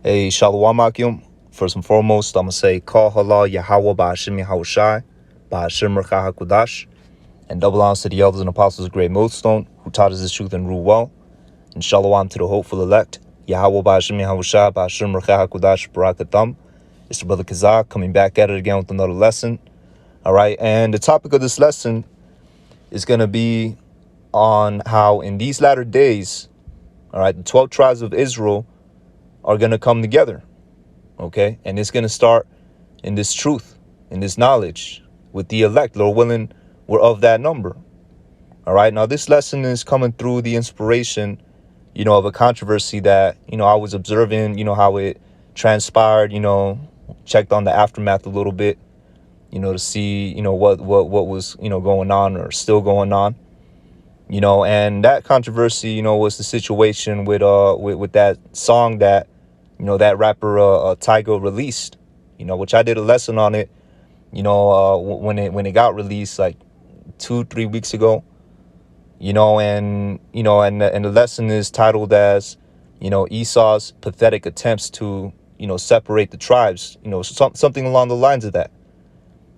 Hey, Shalom Akim. First and foremost, I'm going to say, Call Halal Yahweh Ba'ashim Yahushai, Ba'ashim Merchah HaKudash, and double honors to the elders and apostles of Great Millstone, who taught us this truth and rule well, and Shalom to the hopeful elect, Yahweh Ba'ashim Yahushai, Ba'ashim Merchah HaKudash, Barakatam. It's your brother Kazak coming back at it again with another lesson. All right, and the topic of this lesson is going to be on how in these latter days, all right, the 12 tribes of Israel are going to come together. Okay, and it's going to start in this truth, in this knowledge, with the elect. Lord willing, we're of that number. All right, now this lesson is coming through the inspiration, of a controversy that, I was observing, how it transpired, checked on the aftermath a little bit, to see, what was, going on or still going on, and that controversy, was the situation with that song that, that rapper Tyga released, which I did a lesson on it, when it got released like 2-3 weeks ago, and the lesson is titled as, Esau's pathetic attempts to, separate the tribes, something along the lines of that,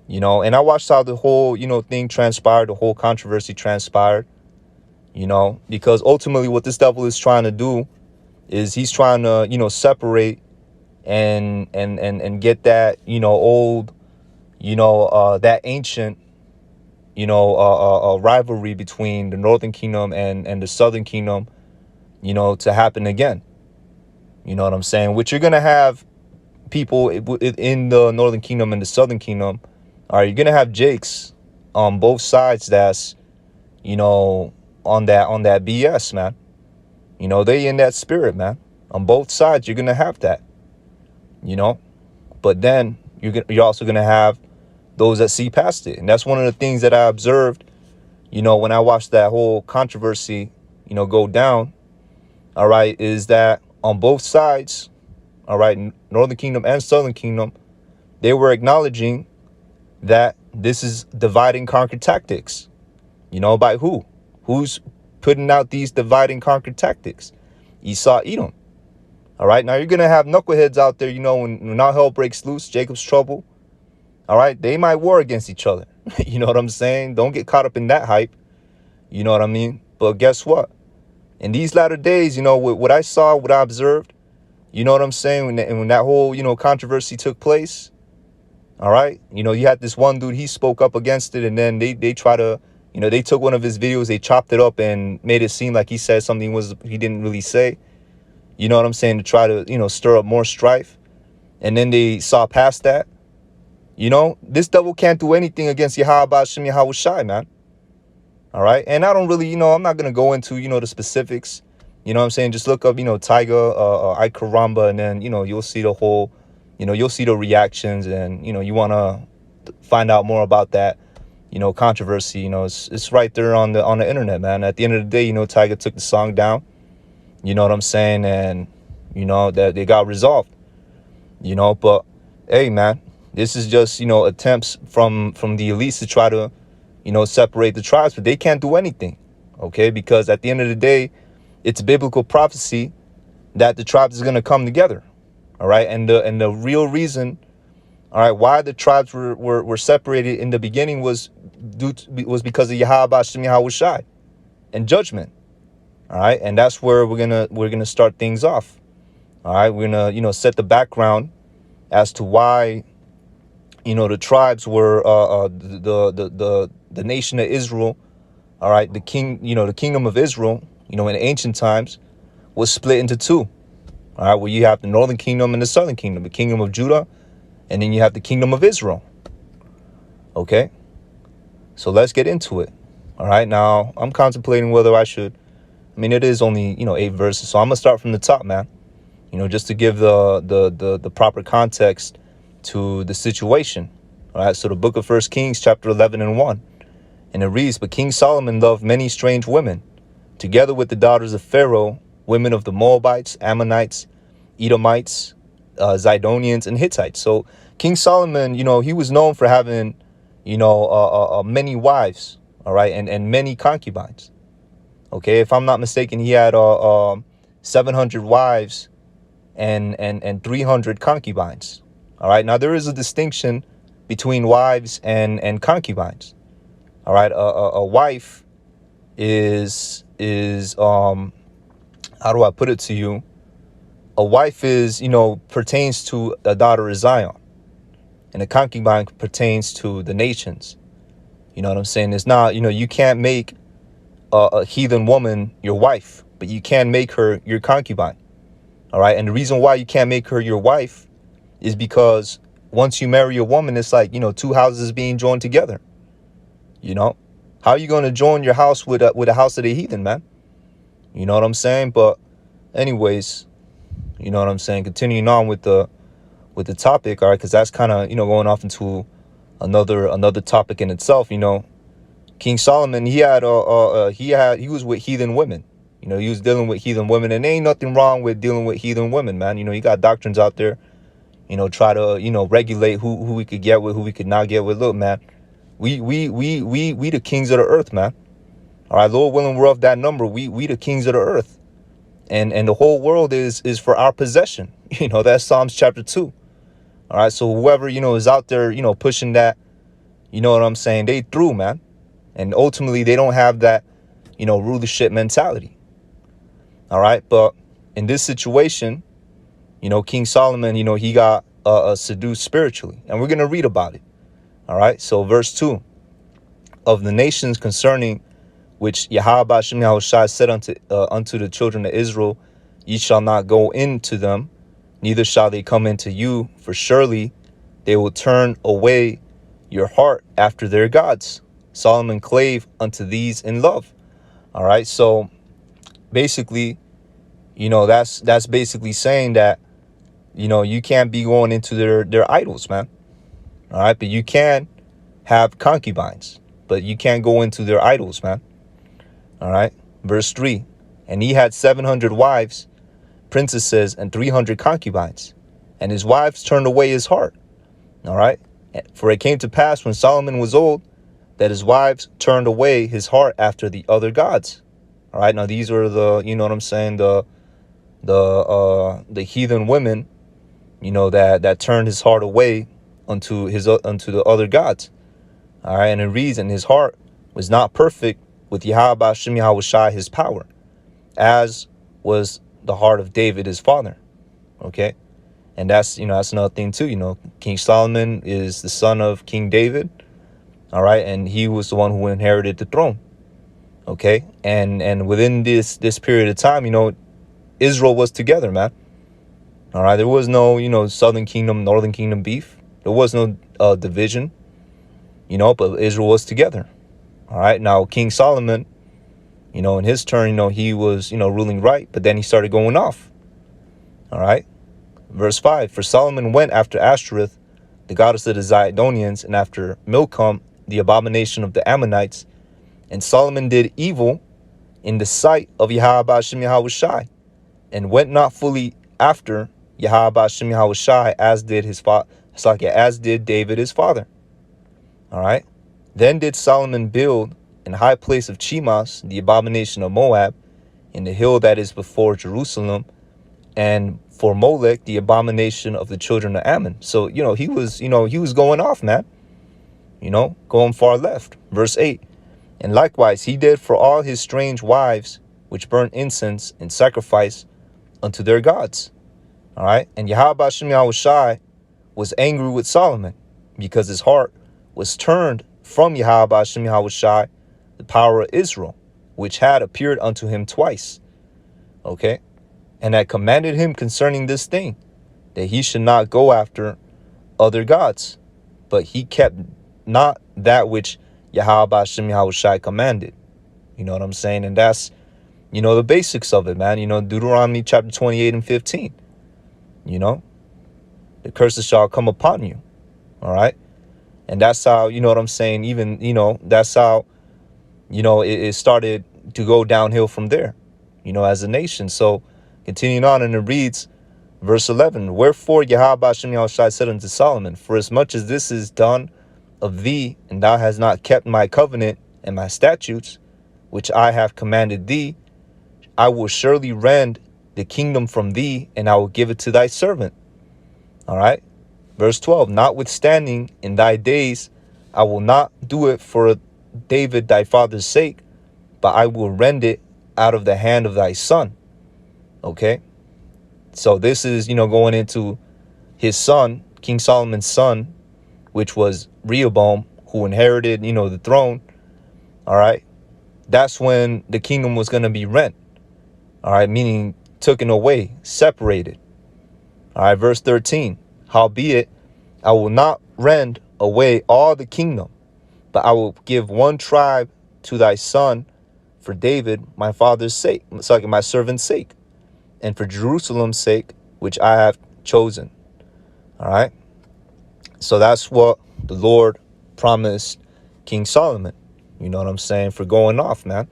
and I watched how the whole, thing transpired, the whole controversy transpired, because ultimately what this devil is trying to do is he's trying to, separate and get that, old, that ancient, rivalry between the Northern Kingdom and the Southern Kingdom, to happen again. You know what I'm saying? Which you're going to have people in the Northern Kingdom and the Southern Kingdom. All right, you're going to have Jakes on both sides that's, on that BS, man. They in that spirit, man. On both sides, you're going to have that, But then you're also going to have those that see past it. And that's one of the things that I observed, when I watched that whole controversy, go down, all right, is that on both sides, all right, Northern Kingdom and Southern Kingdom, they were acknowledging that this is divide and conquer tactics. By who? Who's putting out these divide and conquer tactics? Esau, Edom. All right, now you're going to have knuckleheads out there, when all hell breaks loose, Jacob's trouble. All right, they might war against each other. You know what I'm saying? Don't get caught up in that hype. You know what I mean? But guess what? In these latter days, what I saw, what I observed, you know what I'm saying? When that whole, controversy took place, all right, you had this one dude, he spoke up against it, and then they try to, they took one of his videos, they chopped it up and made it seem like he said something he didn't really say. You know what I'm saying? To try to, stir up more strife. And then they saw past that. This devil can't do anything against Yahweh Ba'ashim Yahushai, man. All right. And I don't really, I'm not going to go into, the specifics. You know what I'm saying? Just look up, Tyga, Ikaramba, and then, you'll see the whole, you'll see the reactions, and, you want to find out more about that, controversy. It's right there on the internet, man. At the end of the day, Tyga took the song down. You know what I'm saying? And, that they got resolved, but hey, man, this is just, attempts from the elites to try to, separate the tribes, but they can't do anything. OK, because at the end of the day, it's biblical prophecy that the tribes is going to come together. All right. And the real reason, all right, why the tribes were separated in the beginning was because of Yahweh Ba'ashim Yahushai and judgment. All right. And that's where we're going to start things off. All right. We're going to, set the background as to why, the tribes were the nation of Israel. All right. The kingdom of Israel, in ancient times was split into two. All right. Where you have the Northern Kingdom and the Southern Kingdom, the kingdom of Judah. And then you have the kingdom of Israel. OK, so let's get into it. All right. Now, I'm contemplating whether I should. I mean, it is only, 8 verses. So I'm going to start from the top, man, just to give the proper context to the situation. All right. So the book of 1 Kings, chapter 11 and 1. And it reads, "But King Solomon loved many strange women, together with the daughters of Pharaoh, women of the Moabites, Ammonites, Edomites, Zidonians, and Hittites." So King Solomon, he was known for having, many wives, all right, and many concubines. Okay, if I'm not mistaken, he had 700 wives and 300 concubines. All right. Now there is a distinction between wives and concubines. All right. A wife is how do I put it to you? A wife is, pertains to a daughter of Zion, and a concubine pertains to the nations. You know what I'm saying? It's not, you can't make a heathen woman your wife, but you can make her your concubine. All right. And the reason why you can't make her your wife is because once you marry a woman, it's like, two houses being joined together. How are you going to join your house with a house of the heathen, man? You know what I'm saying? But anyways, you know what I'm saying? Continuing on with the topic, all right, because that's kind of, going off into another topic in itself. King Solomon, he was with heathen women. He was dealing with heathen women, and there ain't nothing wrong with dealing with heathen women, man. You got doctrines out there, try to, regulate who we could get with, who we could not get with. Look, man, we the kings of the earth, man. All right, Lord willing, we're of that number. We the kings of the earth, and the whole world is for our possession. That's Psalms chapter 2. All right, so whoever, is out there, pushing that, you know what I'm saying, they through, man. And ultimately, they don't have that, rulership mentality. All right, but in this situation, King Solomon, he got seduced spiritually, and we're going to read about it. All right, so verse 2, of the nations concerning which Yahweh Hashem Yahushua said unto the children of Israel, ye shall not go into them, neither shall they come into you, for surely they will turn away your heart after their gods. Solomon clave unto these in love. All right, so basically, that's basically saying that, you can't be going into their idols, man. All right, but you can have concubines, but you can't go into their idols, man. All right, verse 3, and he had 700 wives, princesses, and 300 concubines, and his wives turned away his heart. All right, for it came to pass when Solomon was old that his wives turned away his heart after the other gods. All right, now these are the, the heathen women, that turned his heart away unto the other gods. All right, and it reads, and his heart was not perfect with Yahweh Hashem Yahushua his power, as was the heart of David his father. Okay, and that's another thing too. King Solomon is the son of King David. All right, and he was the one who inherited the throne. Okay, and within this period of time, Israel was together, man. All right, there was no southern kingdom, northern kingdom beef. There was no division. But Israel was together. All right. Now, King Solomon, in his turn, he was, ruling right. But then he started going off. All right. Verse 5, for Solomon went after Ashtoreth, the goddess of the Zidonians, and after Milcom, the abomination of the Ammonites. And Solomon did evil in the sight of Yahweh Hashem Yahushai, and went not fully after Yahweh Hashem Yahushai, as did his father, as did David his father. All right. Then did Solomon build in high place of Chemosh, the abomination of Moab, in the hill that is before Jerusalem, and for Molech, the abomination of the children of Ammon. So, he was going off, man, going far left. Verse 8, and likewise he did for all his strange wives, which burnt incense and sacrifice unto their gods. All right. And Yahweh Hashem Yahushai was angry with Solomon, because his heart was turned from Yahweh Hashem Yahushai, the power of Israel, which had appeared unto him twice. Okay, and had commanded him concerning this thing, that he should not go after other gods, but he kept not that which Yahweh Hashem Yahushai commanded. You know what I'm saying? And that's, the basics of it, man. Deuteronomy chapter 28 and 15. The curses shall come upon you. All right. And that's how, what I'm saying, even, that's how, it started to go downhill from there, as a nation. So continuing on, and it reads, verse 11, wherefore Yahweh Hashem Yahushai said unto Solomon, for as much as this is done of thee, and thou hast not kept my covenant and my statutes, which I have commanded thee, I will surely rend the kingdom from thee, and I will give it to thy servant. All right. Verse 12, notwithstanding in thy days, I will not do it for David thy father's sake, but I will rend it out of the hand of thy son. Okay. So this is, going into his son, King Solomon's son, which was Rehoboam, who inherited, the throne. All right. That's when the kingdom was going to be rent. All right. Meaning taken away, separated. All right. Verse 13, howbeit, I will not rend away all the kingdom, but I will give one tribe to thy son for David, my father's sake, my servant's sake, and for Jerusalem's sake, which I have chosen. All right. So that's what the Lord promised King Solomon. You know what I'm saying? For going off, man.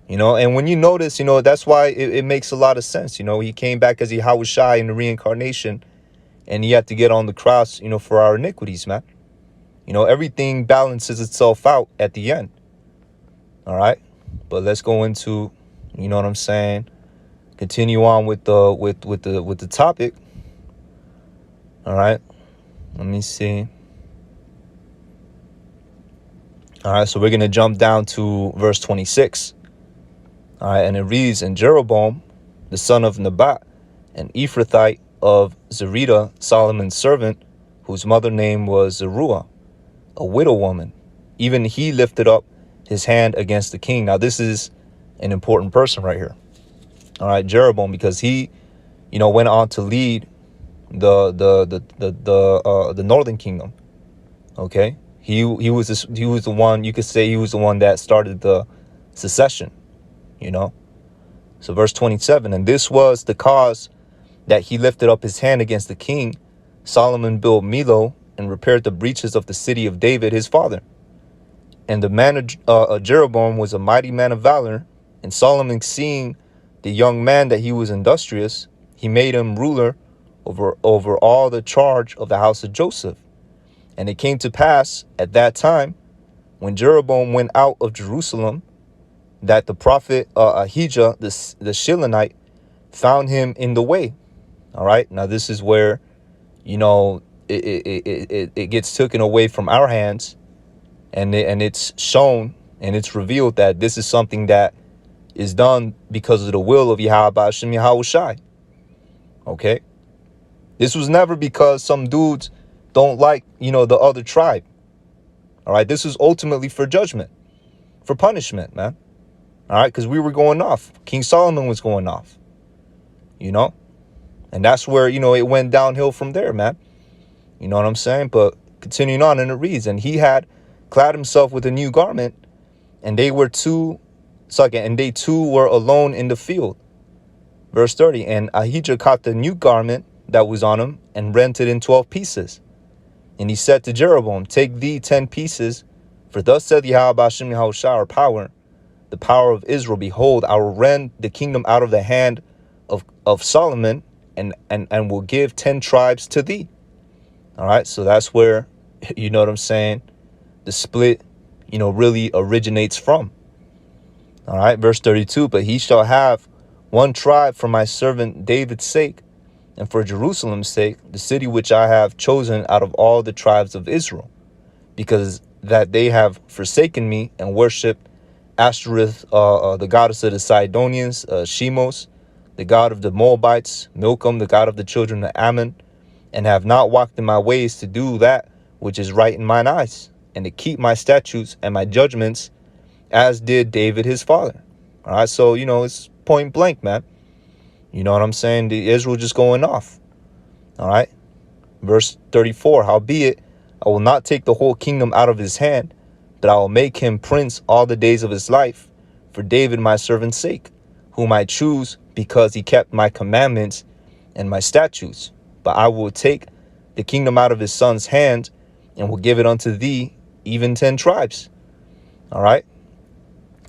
And when you notice, that's why it makes a lot of sense. He came back as Yahushua in the reincarnation, and he had to get on the cross, for our iniquities, man. Everything balances itself out at the end. All right. But let's go into, you know what I'm saying, continue on with the topic. All right. Let me see. All right. So we're going to jump down to verse 26. All right. And it reads, and Jeroboam, the son of Nebat, an Ephrathite of Zerida, Solomon's servant, whose mother name was Zeruiah, a widow woman, even he lifted up his hand against the king. Now, this is an important person right here. All right, Jeroboam, because he, went on to lead the northern kingdom. Okay, he was the one, you could say he was the one that started the secession. So verse 27, and this was the cause that he lifted up his hand against the king. Solomon built Millo and repaired the breaches of the city of David his father. And the man of Jeroboam was a mighty man of valor. And Solomon, seeing the young man that he was industrious, he made him ruler over all the charge of the house of Joseph. And it came to pass at that time, when Jeroboam went out of Jerusalem, that the prophet Ahijah, the Shilonite, found him in the way. All right. Now, this is where, it gets taken away from our hands. And it's shown and it's revealed that this is something that is done because of the will of Yahweh Hashem Yahushai. Okay. This was never because some dudes don't like, the other tribe. All right. This was ultimately for judgment, for punishment, man. All right. Because we were going off. King Solomon was going off, and that's where, it went downhill from there, man. You know what I'm saying? But continuing on, and it reads, and he had clad himself with a new garment, and they too were alone in the field. Verse 30, and Ahijah caught the new garment that was on him and rent it in 12 pieces. And he said to Jeroboam, take thee 10 pieces, for thus said Yahweh Hashem Yahushua, our power, the power of Israel, behold, I will rend the kingdom out of the hand of Solomon, and will give 10 tribes to thee. All right, so that's where, you know what I'm saying, the split, really originates from. All right, verse 32, but he shall have one tribe for my servant David's sake, and for Jerusalem's sake, the city which I have chosen out of all the tribes of Israel, because that they have forsaken me and worshipped Ashtoreth, the goddess of the Sidonians, Shemos, the god of the Moabites, Milcom, the god of the children of Ammon, and have not walked in my ways to do that which is right in mine eyes, and to keep my statutes and my judgments, as did David his father. All right, so, it's point blank, man. You know what I'm saying? The Israel just going off. All right. Verse 34, howbeit, I will not take the whole kingdom out of his hand, but I will make him prince all the days of his life, for David my servant's sake, whom I choose, because he kept my commandments and my statutes. But I will take the kingdom out of his son's hand, and will give it unto thee, even 10 tribes. All right.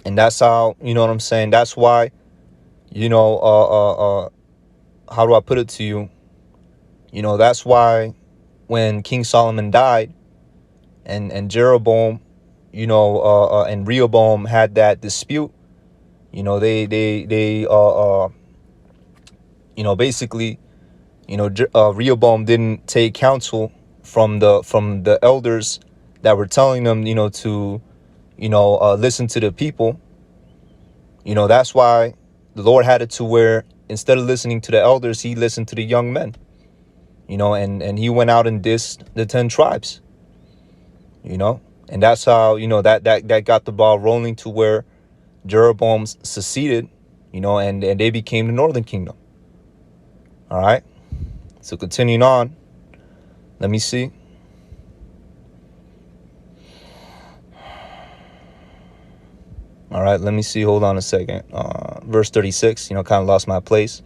And that's how, you know what I'm saying? That's why, how do I put it to you? That's why when King Solomon died and Jeroboam, and Rehoboam had that dispute, they basically, Rehoboam didn't take counsel from the elders that were telling them, to, listen to the people. That's why the Lord had it to where instead of listening to the elders, he listened to the young men, and he went out and dissed the 10 tribes, and that's how, that got the ball rolling to where Jeroboam seceded, and they became the northern kingdom. All right. So continuing on, let me see. All right, let me see. Hold on a second. Verse 36, kind of lost my place.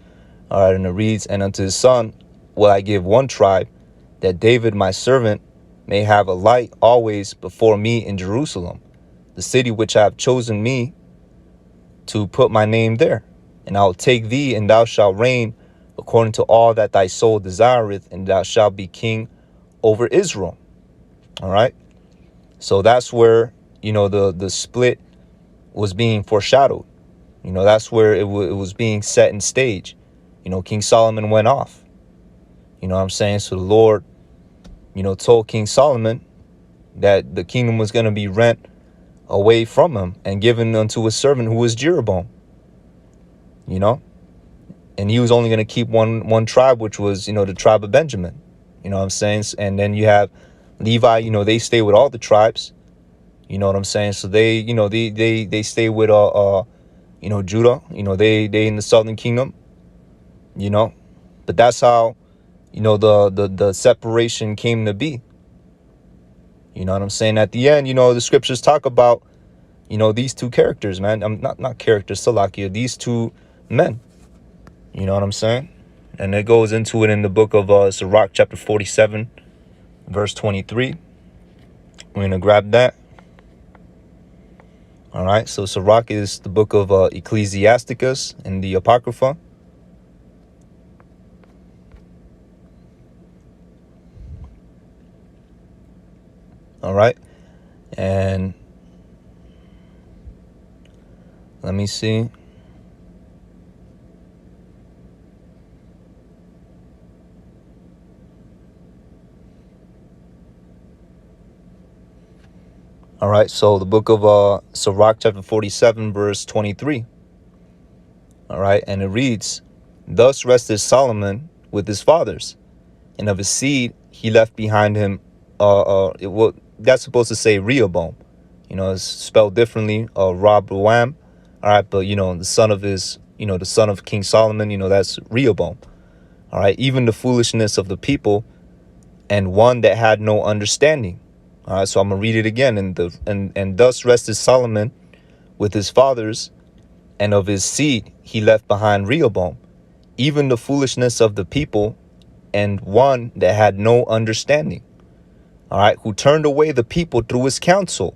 All right, and it reads, and unto his son will I give one tribe, that David my servant may have a light always before me in Jerusalem, the city which I have chosen me to put my name there. And I will take thee, and thou shalt reign according to all that thy soul desireth, and thou shalt be king over Israel. All right. So that's where, the split was being foreshadowed. That's where it was being set in stage. King Solomon went off. You know what I'm saying? So the Lord, told King Solomon that the kingdom was going to be rent away from him and given unto his servant, who was Jeroboam. And he was only going to keep one tribe, which was, the tribe of Benjamin. You know what I'm saying? And then you have Levi, they stay with all the tribes. You know what I'm saying? So they, they stay with Judah. They in the southern kingdom. But that's how, the separation came to be. You know what I'm saying? At the end, the scriptures talk about, these two characters, man. I'm not characters, Salakia. These two men. You know what I'm saying? And it goes into it in the book of Sirach, chapter 47, verse 23. We're going to grab that. All right. So Sirach is the book of Ecclesiasticus in the Apocrypha. All right. And let me see. All right, so the book of Sirach, chapter 47, verse 23. All right, and it reads, thus rested Solomon with his fathers, and of his seed he left behind him. That's supposed to say Rehoboam. It's spelled differently, Roboam. All right, but the son of his, the son of King Solomon, that's Rehoboam. All right, even the foolishness of the people, and one that had no understanding. All right, so I'm gonna read it again. And thus rested Solomon with his fathers, and of his seed he left behind Rehoboam, even the foolishness of the people, and one that had no understanding. All right, who turned away the people through his counsel.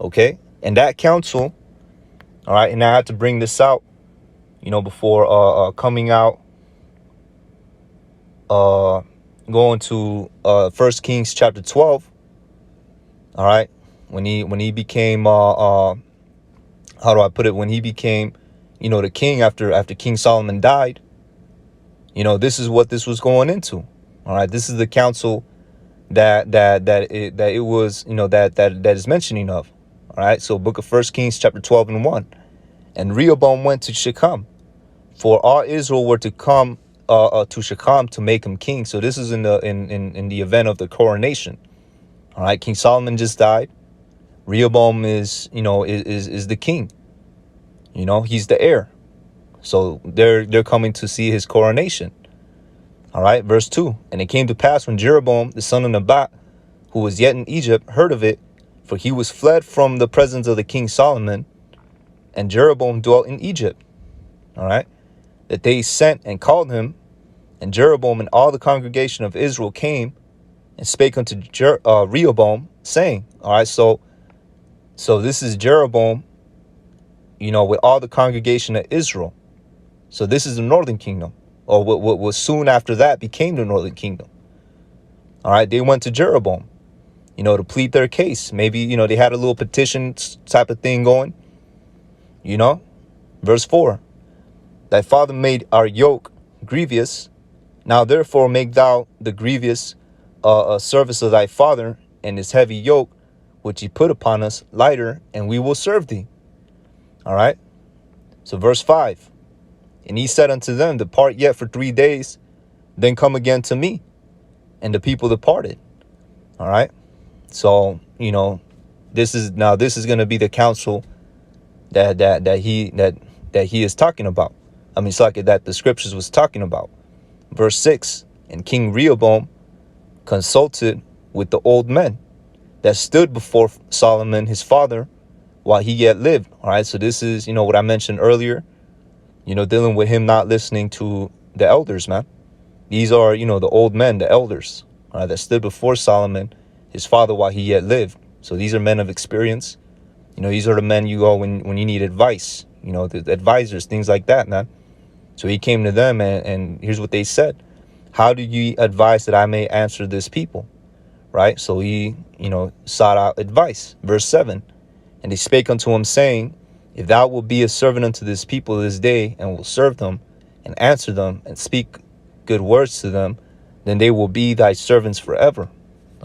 Okay, and that counsel. All right, and I had to bring this out, before coming out. Going to 1 Kings chapter 12. All right, when he became how do I put it? When he became, the king after King Solomon died. This is what this was going into. All right, this is the counsel that it was, that is mentioning of. All right, so book of 1 Kings chapter 12 and 1. And Rehoboam went to Shechem, for all Israel were to come to Shechem to make him king. So this is in the event of the coronation. All right, King Solomon just died. Rehoboam is the king. He's the heir. So they're coming to see his coronation. All right, verse 2. And it came to pass when Jeroboam, the son of Nebat, who was yet in Egypt, heard of it, for he was fled from the presence of the king Solomon, and Jeroboam dwelt in Egypt. All right, that they sent and called him, and Jeroboam and all the congregation of Israel came and spake unto Rehoboam, saying, all right, so this is Jeroboam, with all the congregation of Israel. So this is the northern kingdom, or what was soon after that became the northern kingdom. All right, they went to Jeroboam, to plead their case. Maybe, they had a little petition type of thing going, Verse 4, thy father made our yoke grievous. Now therefore make thou the grievous service of thy father and his heavy yoke, which he put upon us, lighter, and we will serve thee. All right. So verse 5. And he said unto them, depart yet for 3 days, then come again to me. And the people departed. All right. So, this is going to be the counsel that he is talking about. I mean, it's like that the scriptures was talking about. Verse 6. And King Rehoboam consulted with the old men that stood before Solomon his father while he yet lived. All right. So this is, what I mentioned earlier, dealing with him not listening to the elders, man. These are, the old men, the elders, all right, that stood before Solomon his father while he yet lived. So these are men of experience. These are the men you go when you need advice, the advisors, things like that, man. So he came to them and here's what they said. How do you advise that I may answer this people? Right. So he, sought out advice. Verse 7. And they spake unto him, saying, if thou wilt be a servant unto this people this day, and will serve them and answer them and speak good words to them, then they will be thy servants forever.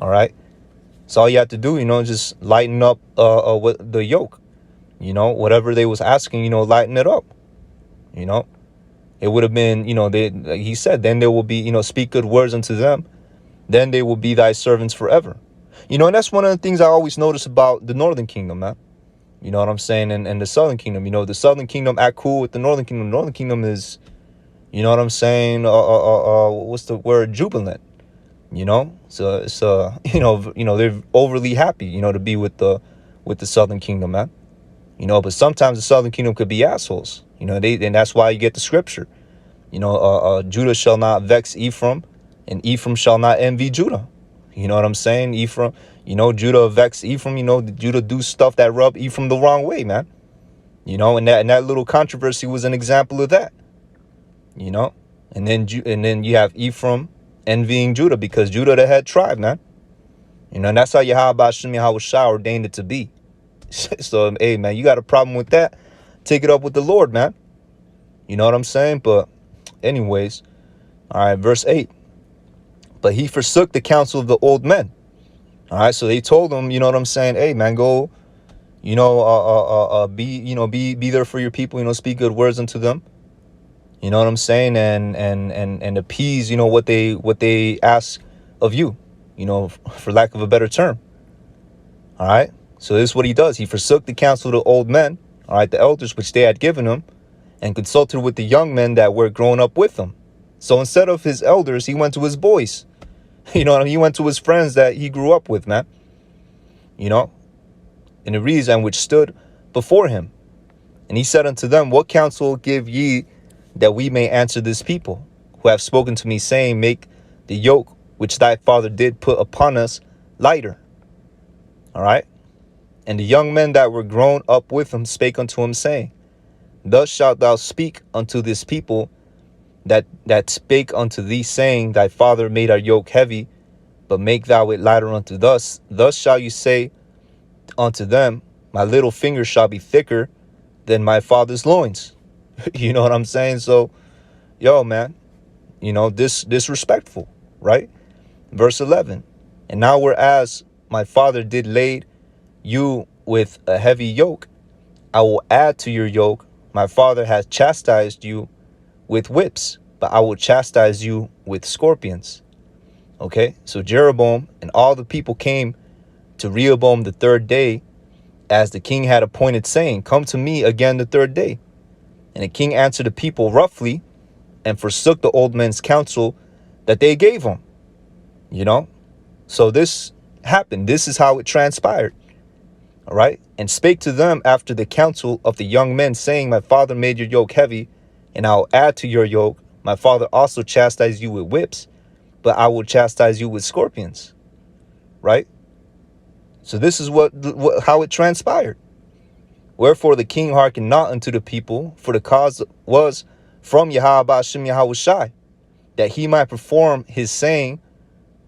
All right. So all you have to do, just lighten up with the yoke, whatever they was asking, lighten it up. It would have been, he said, then there will be, speak good words unto them. Then they will be thy servants forever. And that's one of the things I always notice about the Northern Kingdom, man. You know what I'm saying? And the Southern Kingdom, the Southern Kingdom act cool with the Northern Kingdom. The Northern Kingdom is, you know what I'm saying? What's the word? Jubilant. So it's they're overly happy, to be with the Southern Kingdom, man. But sometimes the Southern Kingdom could be assholes. And that's why you get the scripture. Judah shall not vex Ephraim, and Ephraim shall not envy Judah. You know what I'm saying? Ephraim, Judah vex Ephraim. Judah do stuff that rub Ephraim the wrong way, man. And that little controversy was an example of that. And then you have Ephraim envying Judah because Judah the head tribe, man. And that's how Yahweh Shem Yahweh Shah ordained it to be. So, hey, man, you got a problem with that? Take it up with the Lord, man. You know what I'm saying? But anyways, all right, verse 8. But he forsook the counsel of the old men. All right, so they told him, you know what I'm saying? Hey, man, go, be there for your people, speak good words unto them. You know what I'm saying? And appease, what they ask of you, for lack of a better term. All right. So this is what he does. He forsook the counsel of the old men, all right, the elders, which they had given him, and consulted with the young men that were grown up with him. So instead of his elders, he went to his boys. He went to his friends that he grew up with, man. And it reads, and which stood before him. And he said unto them, what counsel give ye that we may answer this people, who have spoken to me, saying, make the yoke which thy father did put upon us lighter. All right. And the young men that were grown up with him spake unto him, saying, thus shalt thou speak unto this people that spake unto thee, saying, thy father made our yoke heavy, but make thou it lighter unto us. Thus shall you say unto them, my little finger shall be thicker than my father's loins. You know what I'm saying? So, man, disrespectful, right? Verse 11. And now whereas my father did lay you with a heavy yoke, I will add to your yoke. My father has chastised you with whips, but I will chastise you with scorpions. Okay, so Jeroboam and all the people came to Rehoboam the third day, as the king had appointed, saying, come to me again the third day. And the king answered the people roughly, and forsook the old men's counsel that they gave him. So this happened. This is how it transpired. All right. And spake to them after the counsel of the young men, saying, my father made your yoke heavy, and I'll add to your yoke. My father also chastised you with whips, but I will chastise you with scorpions. Right. So this is how it transpired. Wherefore the king hearkened not unto the people, for the cause was from Yahweh Shem Yahweh Shai, that he might perform his saying,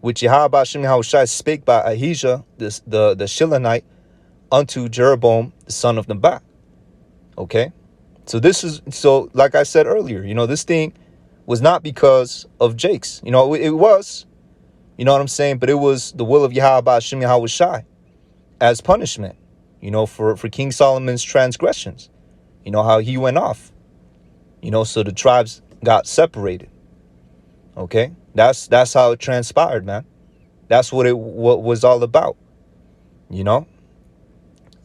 which Yahweh Shem Yahweh Shai spake by Ahijah the Shilonite unto Jeroboam the son of Nebat. Okay, so like I said earlier, this thing was not because of Jake's. You know, it was, you know what I'm saying? But it was the will of Yahweh Hashem Yahweh Shai as punishment, you know, for King Solomon's transgressions. You know, how he went off, you know, so the tribes got separated. Okay, that's how it transpired, man. That's what was all about, you know.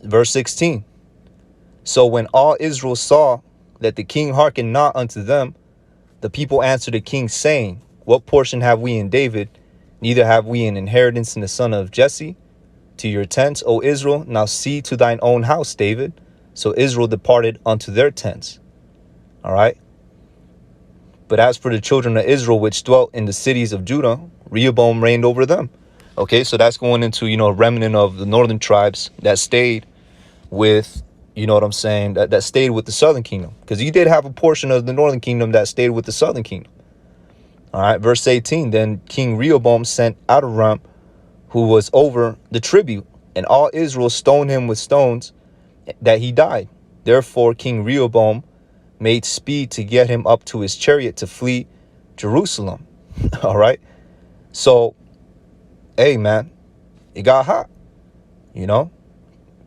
Verse 16. So when all Israel saw that the king hearkened not unto them, the people answered the king, saying, what portion have we in David? Neither have we an inheritance in the son of Jesse. To your tents, O Israel, now see to thine own house, David. So Israel departed unto their tents. All right. But as for the children of Israel, which dwelt in the cities of Judah, Rehoboam reigned over them. Okay, so that's going into, you know, a remnant of the northern tribes that stayed with, you know what I'm saying, that stayed with the southern kingdom. Because you did have a portion of the northern kingdom that stayed with the southern kingdom. All right, verse 18, then King Rehoboam sent Adoram, who was over the tribute, and all Israel stoned him with stones, that he died. Therefore King Rehoboam made speed to get him up to his chariot to flee Jerusalem. All right. So, hey, man, it got hot, you know.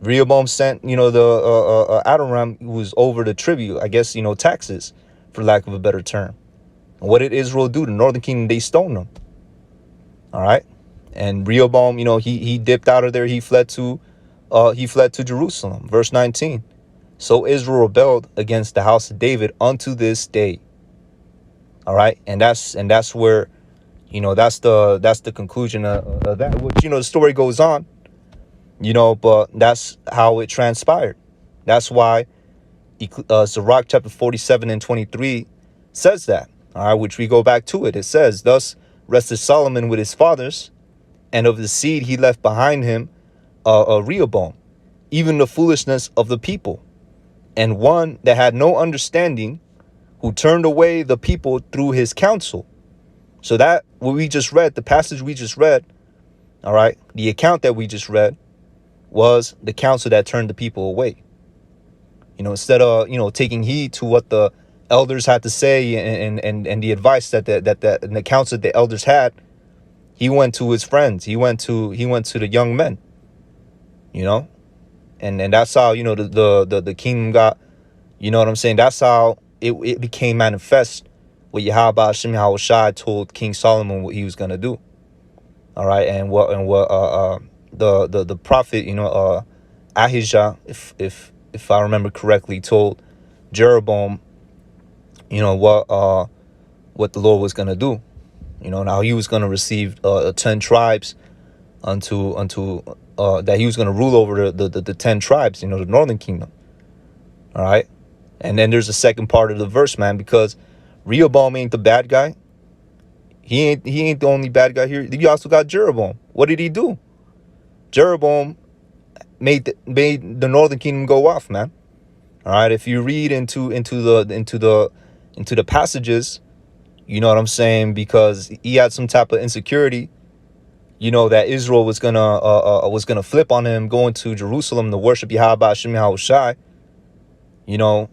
Rehoboam sent, you know, the Adoram, who was over the tribute, I guess, you know, taxes, for lack of a better term. And what did Israel do? The northern kingdom, they stoned them. All right. And Rehoboam, you know, he dipped out of there. He fled to Jerusalem. Verse 19. So Israel rebelled against the house of David unto this day. All right. And that's where, you know, that's the conclusion of that, which, you know, the story goes on, you know, but that's how it transpired. That's why Sirach chapter 47 and 23 says that. All right. Which we go back to it. It says, thus rested Solomon with his fathers, and of the seed he left behind him Rehoboam, even the foolishness of the people, and one that had no understanding, who turned away the people through his counsel. So that what we just read, the passage we just read, all right, the account that we just read was the counsel that turned the people away. You know, instead of, you know, taking heed to what the elders had to say and the advice that the counsel the elders had, he went to his friends. He went to the young men, you know, and that's how, you know, the kingdom got, you know what I'm saying? That's how it became manifest what Yahweh Hashem Yahweh Shai told King Solomon what he was going to do. All right. And what the prophet, you know, Ahijah, if I remember correctly, told Jeroboam, you know, what the Lord was going to do. You know, now he was going to receive 10 tribes unto that he was going to rule over the 10 tribes, you know, the northern kingdom. All right. And then there's a second part of the verse, man, because Rehoboam ain't the bad guy. He ain't the only bad guy here. You also got Jeroboam. What did he do? Jeroboam made the northern kingdom go off, man. All right. If you read into the passages, you know what I'm saying, because he had some type of insecurity, you know, that Israel was gonna flip on him, going to Jerusalem to worship Yahweh Hashem Yahweh Shai. You know,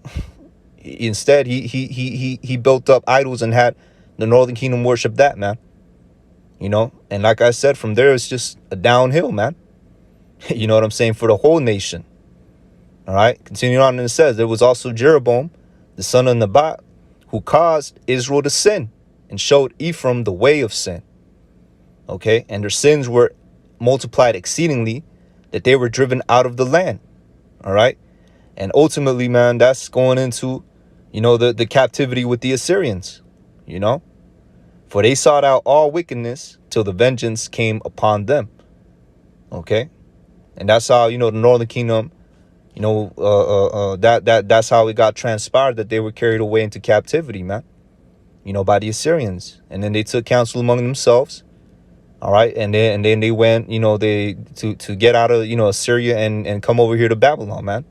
instead he built up idols and had the northern kingdom worship that, man. You know, and like I said, from there it's just a downhill, man. You know what I'm saying, for the whole nation. All right, continuing on, and it says there was also Jeroboam, the son of Nebat, who caused Israel to sin and showed Ephraim the way of sin. Okay, and their sins were multiplied exceedingly, that they were driven out of the land. All right, and ultimately, man, that's going into, you know, the captivity with the Assyrians. You know, for they sought out all wickedness till the vengeance came upon them. Okay, and that's how, you know, the northern kingdom, you know, that's how it got transpired, that they were carried away into captivity, man, you know, by the Assyrians. And then they took counsel among themselves. All right. And then they went, you know, to get out of, you know, Assyria and come over here to Babylon, man,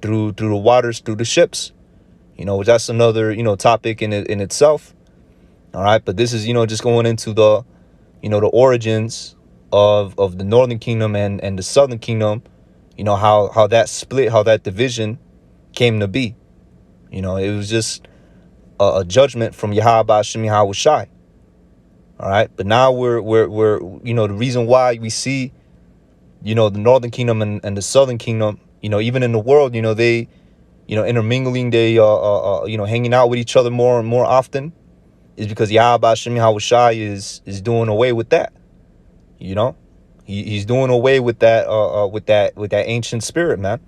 through the waters, through the ships, you know, that's another, you know, topic in itself. All right. But this is, you know, just going into the, you know, the origins of the northern kingdom and the southern kingdom, you know, how that split, how that division came to be. You know, it was just a judgment from Yahweh Shem Yahweh Shai. All right. But now we're the reason why we see, the northern kingdom and the southern kingdom, even in the world, they, intermingling, they, hanging out with each other more and more often, is because Yahweh Shem Yahweh Shai is doing away with that. He's doing away with that, with that ancient spirit, man.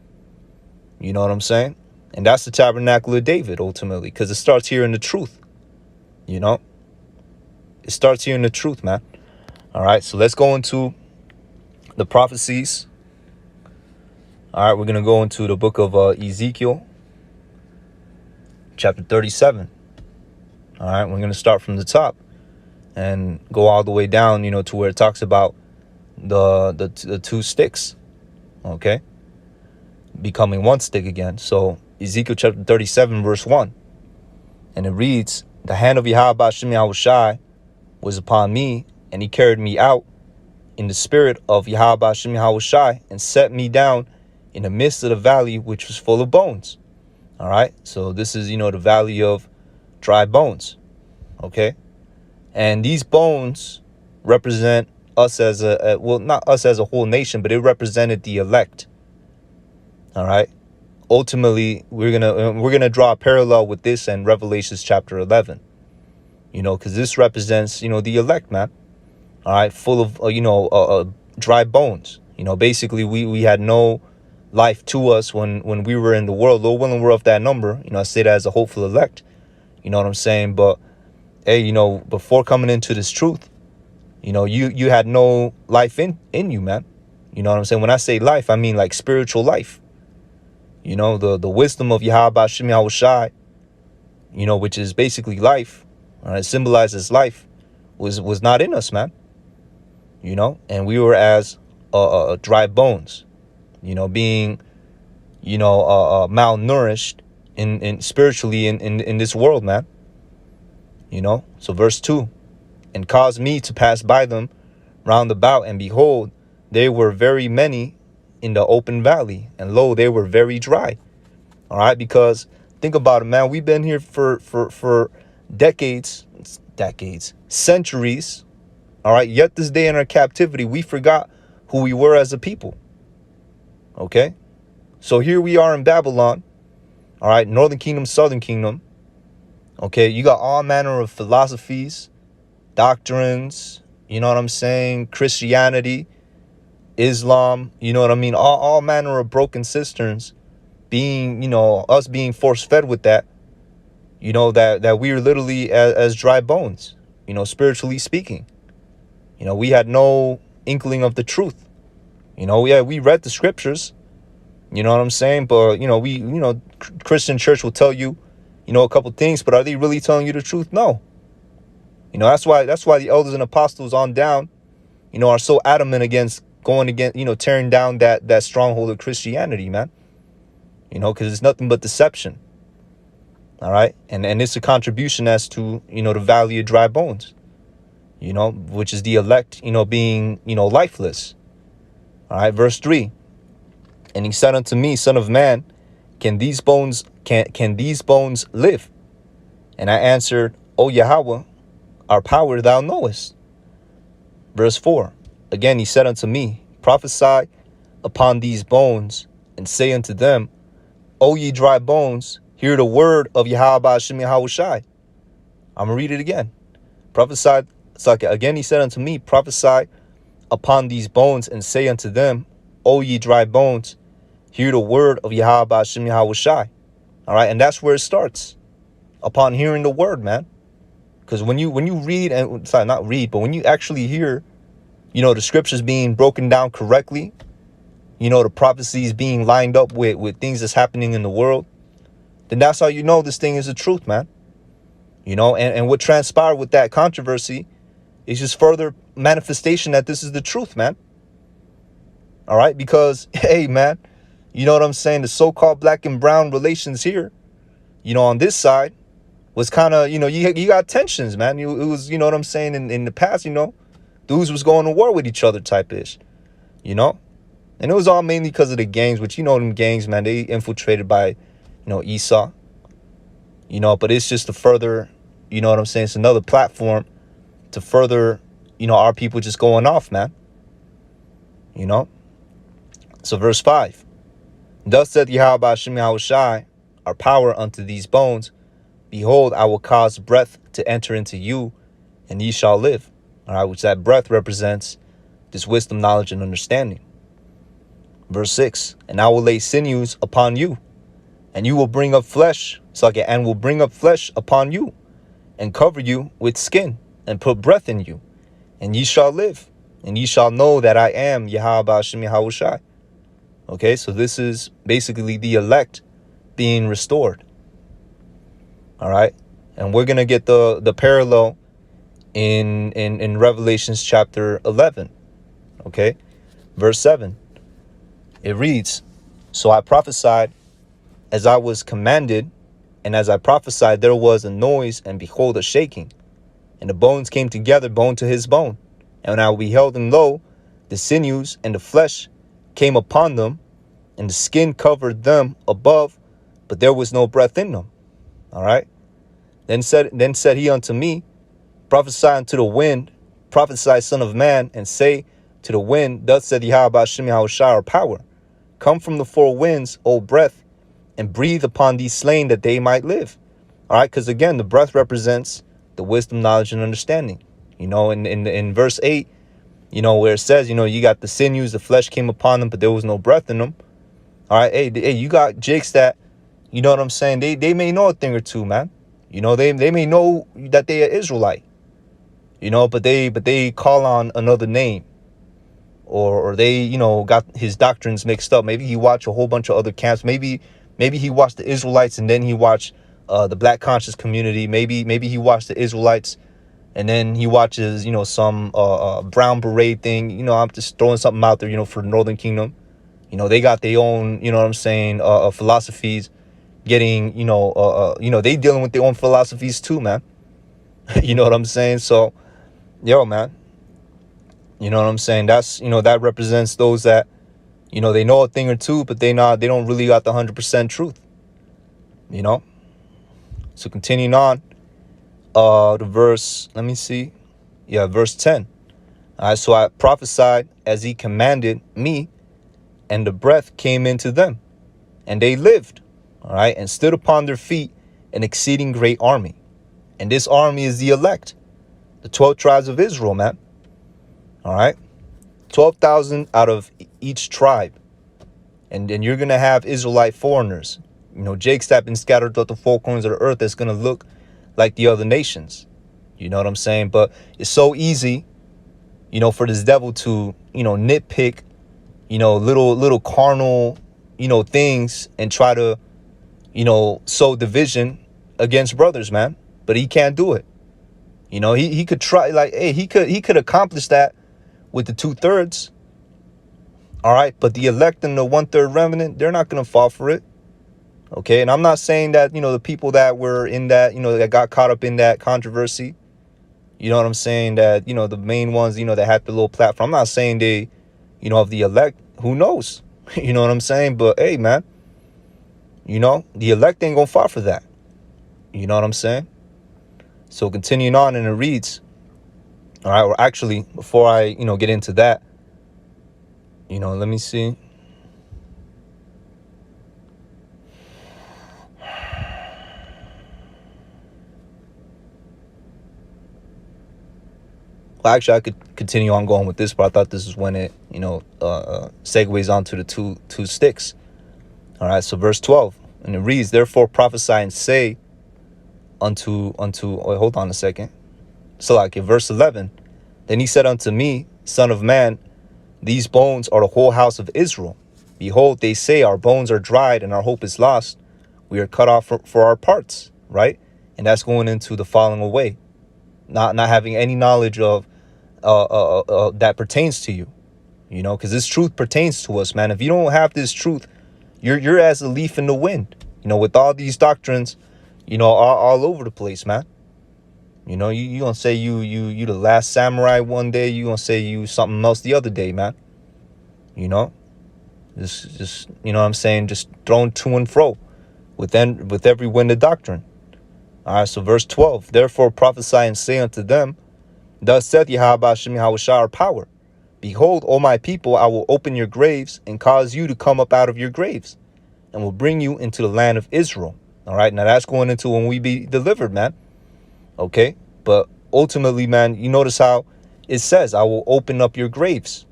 You know what I'm saying? And that's the tabernacle of David, ultimately, because it starts here in the truth. It starts here in the truth, man. All right, so let's go into the prophecies. All right, we're going to go into the book of Ezekiel, chapter 37. All right, we're going to start from the top and go all the way down, to where it talks about the two sticks, okay, becoming one stick again. So Ezekiel chapter 37, verse 1. And it reads, the hand of Yahweh Shem Yahweh Shai was upon me, and he carried me out in the spirit of Yahweh Shem Yahweh Shai, and set me down in the midst of the valley, which was full of bones. All right. So this is, the valley of dry bones. Okay. And these bones represent us as not us as a whole nation, but it represented the elect. All right. Ultimately, we're gonna draw a parallel with this and Revelations chapter 11. Because this represents, the elect, man. All right, full of dry bones. Basically, we had no life to us when we were in the world. Lord willing, we're of that number. I say that as a hopeful elect. You know what I'm saying? But hey, before coming into this truth, you had no life in you, man. You know what I'm saying? When I say life, I mean like spiritual life. The wisdom of Yahweh Shem Yahweh Shai, which is basically life, all right, symbolizes life, was not in us, man. And we were as dry bones, being, malnourished in spiritually in this world, man. So verse 2, and caused me to pass by them round about, and behold, they were very many in the open valley, and lo, they were very dry. All right, because think about it, man. We've been here for decades, centuries. All right, yet this day in our captivity, we forgot who we were as a people. Okay, so here we are in Babylon. All right, northern kingdom, southern kingdom. Okay, you got all manner of philosophies, doctrines, you know what I'm saying, Christianity, Islam, you know what I mean, all manner of broken cisterns being, us being force-fed with that, that we are literally as dry bones, spiritually speaking. We had no inkling of the truth. We read the scriptures, you know what I'm saying, but, Christian church will tell you, a couple things, but are they really telling you the truth? No. That's why the elders and apostles on down, are so adamant against going against, tearing down that stronghold of Christianity, man. Because it's nothing but deception. All right. And it's a contribution as to, the valley of dry bones, which is the elect, being, lifeless. All right. Verse 3. And he said unto me, Son of man, can these bones live? And I answered, O Yahweh, our power thou knowest. Verse 4. Again he said unto me, Prophesy upon these bones, and say unto them, O ye dry bones, hear the word of Yahweh Shem Yahweh Shai. I'm going to read it again. Prophesy. So again he said unto me, Prophesy upon these bones, and say unto them, O ye dry bones, hear the word of Yahweh Shem Yahweh Shai. All right, and that's where it starts. Upon hearing the word, man. Because when you read, and sorry, not read, but when you actually hear, the scriptures being broken down correctly, the prophecies being lined up with things that's happening in the world, then that's how you know this thing is the truth, man. And what transpired with that controversy is just further manifestation that this is the truth, man. All right, because, hey, man, you know what I'm saying? The so-called black and brown relations here, on this side was kind of, you got tensions, man. It was, you know what I'm saying? In the past, dudes was going to war with each other type ish, and it was all mainly because of the gangs, which, them gangs, man, they infiltrated by, Esau, But it's just to further, it's another platform to further, our people just going off, man. So verse 5. Thus said Yahweh Hashem Yahushai, our power unto these bones, behold, I will cause breath to enter into you, and ye shall live. All right, which that breath represents this wisdom, knowledge, and understanding. Verse 6. And I will lay sinews upon you, and you will bring up flesh, and will bring up flesh upon you, and cover you with skin, and put breath in you, and ye shall live, and ye shall know that I am Yahweh Hashem Yahushai. Okay, so this is basically the elect being restored. All right, and we're gonna get the parallel in Revelations chapter 11. Okay, verse 7. It reads, So I prophesied as I was commanded, and as I prophesied there was a noise, and behold a shaking, and the bones came together, bone to his bone. And when I beheld, and lo, the sinews and the flesh came upon them, and the skin covered them above, but there was no breath in them. All right. Then said he unto me, Prophesy unto the wind, prophesy, son of man, and say to the wind, Thus said Yahweh Hashem Yahushai, our power, come from the four winds, O breath, and breathe upon these slain that they might live. All right, because again, the breath represents the wisdom, knowledge, and understanding. In verse 8, where it says, you got the sinews, the flesh came upon them, but there was no breath in them. All right, hey, you got jakes that, they may know a thing or two, man. They may know that they are Israelite, but they call on another name, or they, got his doctrines mixed up. Maybe he watched a whole bunch of other camps. Maybe he watched the Israelites and then he watched the Black conscious community. Maybe he watched the Israelites and then he watches, some brown beret thing. I'm just throwing something out there, for the Northern Kingdom. They got their own, philosophies. Getting, they dealing with their own philosophies too, man. You know what I'm saying? So, yo, man. You know what I'm saying? That's, that represents those that, they know a thing or two, but they don't really got the 100% truth. So continuing on, the verse, let me see. Yeah, verse 10. All right, so I prophesied as he commanded me, and the breath came into them, and they lived. All right, and stood upon their feet an exceeding great army. And this army is the elect, the 12 tribes of Israel, man. All right, 12,000 out of each tribe. And then you're going to have Israelite foreigners, jakes that have been scattered throughout the four corners of the earth that's going to look like the other nations. You know what I'm saying? But it's so easy, for this devil to, nitpick, little carnal, things and try to, sow division against brothers, man. But he can't do it. He could try, he could accomplish that with the 2/3. All right. But the elect and the 1/3 remnant, they're not going to fall for it. Okay. And I'm not saying that, the people that were in that, that got caught up in that controversy, you know what I'm saying, that, the main ones, that had the little platform. I'm not saying they, of the elect, who knows? You know what I'm saying? But hey, man. The elect ain't gonna fall for that. You know what I'm saying? So continuing on, and it reads, all right, or actually, before I, get into that, let me see. Well, actually, I could continue on going with this, but I thought this is when it, segues onto the two sticks. All right, so verse 12, and it reads, Therefore prophesy and say unto, oh, hold on a second. So like in verse 11, Then he said unto me, Son of man, these bones are the whole house of Israel. Behold, they say, our bones are dried and our hope is lost. We are cut off for our parts, right? And that's going into the falling away, not having any knowledge of that pertains to you, because this truth pertains to us, man. If you don't have this truth, you're as a leaf in the wind, with all these doctrines, all over the place, man. You gonna say you the last samurai one day, you gonna say you something else the other day, man. Just what I'm saying, just thrown to and fro with every wind of doctrine. All right, so verse 12, therefore prophesy and say unto them, thus saith Yahweh Hashem Yahushua our power, behold, O my people, I will open your graves and cause you to come up out of your graves, and will bring you into the land of Israel. All right, now that's going into when we be delivered, man. Okay, but ultimately, man, you notice how it says, I will open up your graves.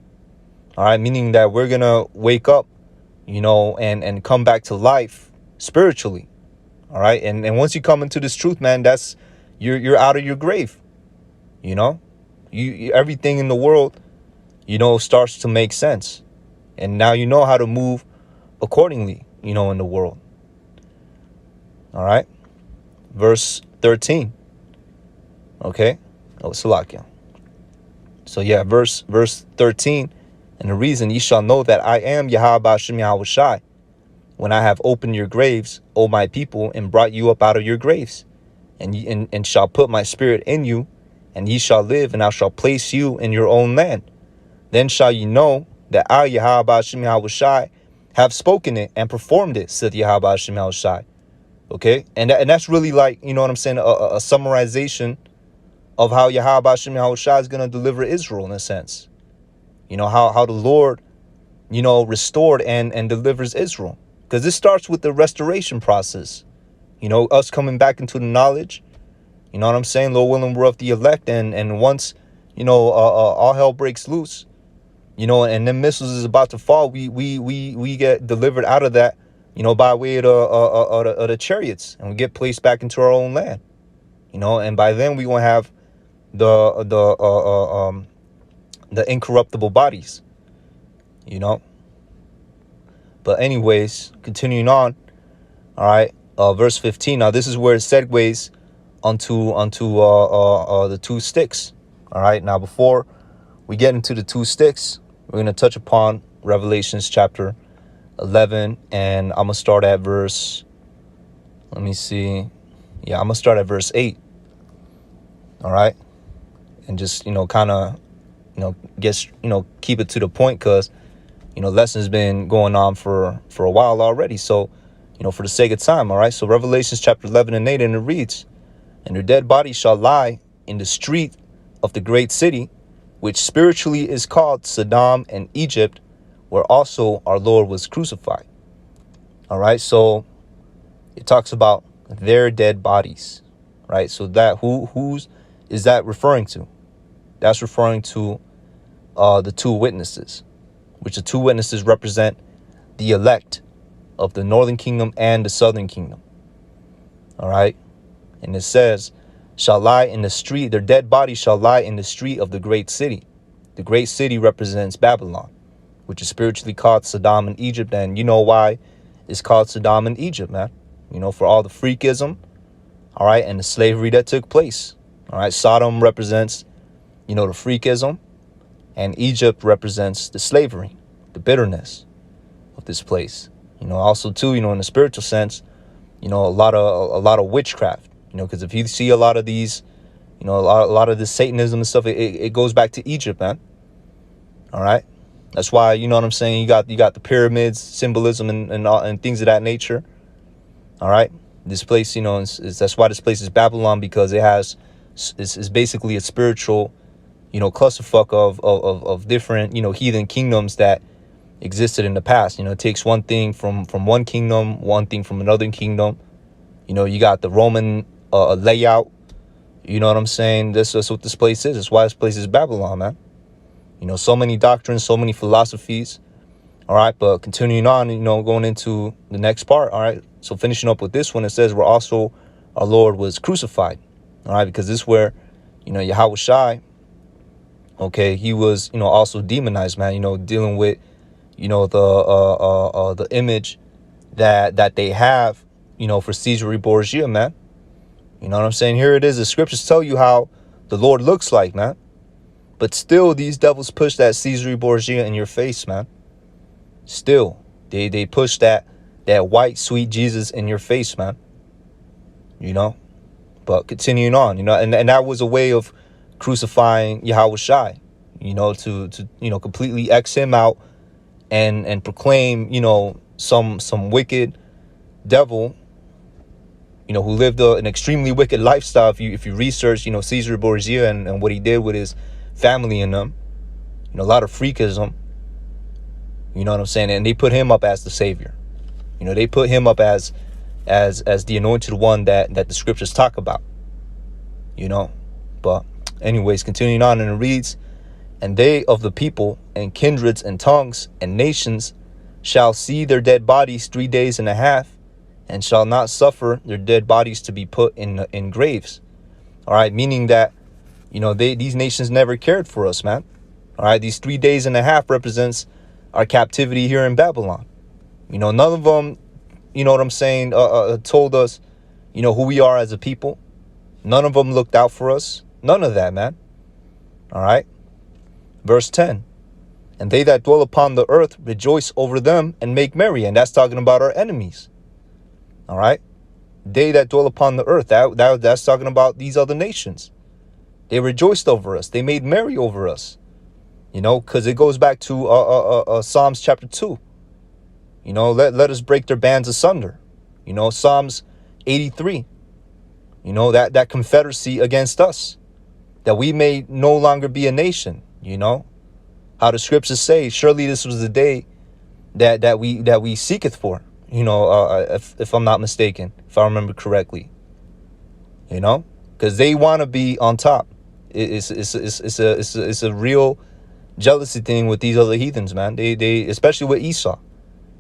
All right, meaning that we're going to wake up, and come back to life spiritually. All right, and once you come into this truth, man, that's you're out of your grave. You everything in the world, starts to make sense, and now you know how to move accordingly, in the world. All right, verse 13. Okay, Salakia. So yeah, verse 13, and the reason ye shall know that I am Yahweh Hashem Yahushai, when I have opened your graves, O my people, and brought you up out of your graves, and shall put my spirit in you, and ye shall live, and I shall place you in your own land. Then shall ye know that I, Yahweh Hashem Yahushai, have spoken it and performed it, saith Yahweh Hashem Yahushai. Okay, and that's really like, what I'm saying, a summarization of how Yahweh Hashem Yahushai is going to deliver Israel in a sense. How the Lord, restored and delivers Israel. Because this starts with the restoration process. Us coming back into the knowledge. You know what I'm saying? Lord willing, we're of the elect. And once, all hell breaks loose, and then missiles is about to fall, we get delivered out of that, by way of the chariots. And we get placed back into our own land. And by then we going to have the incorruptible bodies. But anyways, continuing on. All right, verse 15. Now this is where it segues onto the two sticks. All right, now before we get into the two sticks, we're going to touch upon Revelations chapter 11, and I'm gonna start at verse, let me see, yeah, I'm gonna start at verse 8. All right, and just kind of keep it to the point, because lessons been going on for a while already. So, for the sake of time, all right. So Revelations chapter 11 and 8, and it reads, and their dead bodies shall lie in the street of the great city, which spiritually is called Sodom and Egypt, where also our Lord was crucified. All right. So it talks about their dead bodies, right? So that whose is that referring to? That's referring to the two witnesses, which the two witnesses represent the elect of the northern kingdom and the southern kingdom. All right. And it says, shall lie in the street, their dead bodies shall lie in the street of the great city. The great city represents Babylon, which is spiritually called Sodom and Egypt. And you know why it's called Sodom and Egypt, man. For all the freakism, all right, and the slavery that took place. All right, Sodom represents, the freakism, and Egypt represents the slavery, the bitterness of this place. Also too, in the spiritual sense, a lot of witchcraft, because if you see a lot of these, a lot of this Satanism and stuff, it goes back to Egypt, man. All right. That's why, what I'm saying, you got the pyramids, symbolism and things of that nature. All right. This place, that's why this place is Babylon, because it's basically a spiritual, clusterfuck of different, heathen kingdoms that existed in the past. It takes one thing from one kingdom, one thing from another kingdom. You got the Roman layout. You know what I'm saying? That's what this place is. That's why this place is Babylon, man. So many doctrines, so many philosophies. All right, but continuing on, going into the next part. All right, so finishing up with this one, it says, where also our Lord was crucified. All right, because this is where, Yahweh Shai, okay, he was, also demonized, man, dealing with, the image that they have, for Caesar Borgia, man. You know what I'm saying? Here it is. The scriptures tell you how the Lord looks like, man. But still, these devils push that Caesar Borgia in your face, man. Still, they push that white, sweet Jesus in your face, man. But continuing on, and that was a way of crucifying Yahweh Shai, to completely X him out and proclaim, some wicked devil, you know, who lived an extremely wicked lifestyle. If you research, you know, Caesar Borgia and what he did with his family and them, you know, a lot of freakism. You know what I'm saying? And they put him up as the savior. You know, they put him up as the anointed one that the scriptures talk about. You know, but anyways, continuing on, and it reads, and they of the people and kindreds and tongues and nations shall see their dead bodies 3 days and a half, and shall not suffer their dead bodies to be put in graves. All right, meaning that, you know, these nations never cared for us, man. All right, these 3 days and a half represents our captivity here in Babylon. You know, none of them, you know what I'm saying, told us, you know, who we are as a people. None of them looked out for us. None of that, man. All right. Verse 10. And they that dwell upon the earth rejoice over them and make merry. And that's talking about our enemies. All right. They that dwell upon the earth. That's talking about these other nations. They rejoiced over us. They made merry over us. You know, because it goes back to Psalms chapter 2. You know, let us break their bands asunder. You know, Psalms 83. You know, that confederacy against us, that we may no longer be a nation. You know, how the scriptures say, surely this was the day that we seeketh for. You know, if I'm not mistaken, if I remember correctly. You know, because they want to be on top. It's a real jealousy thing with these other heathens, man. They especially with Esau.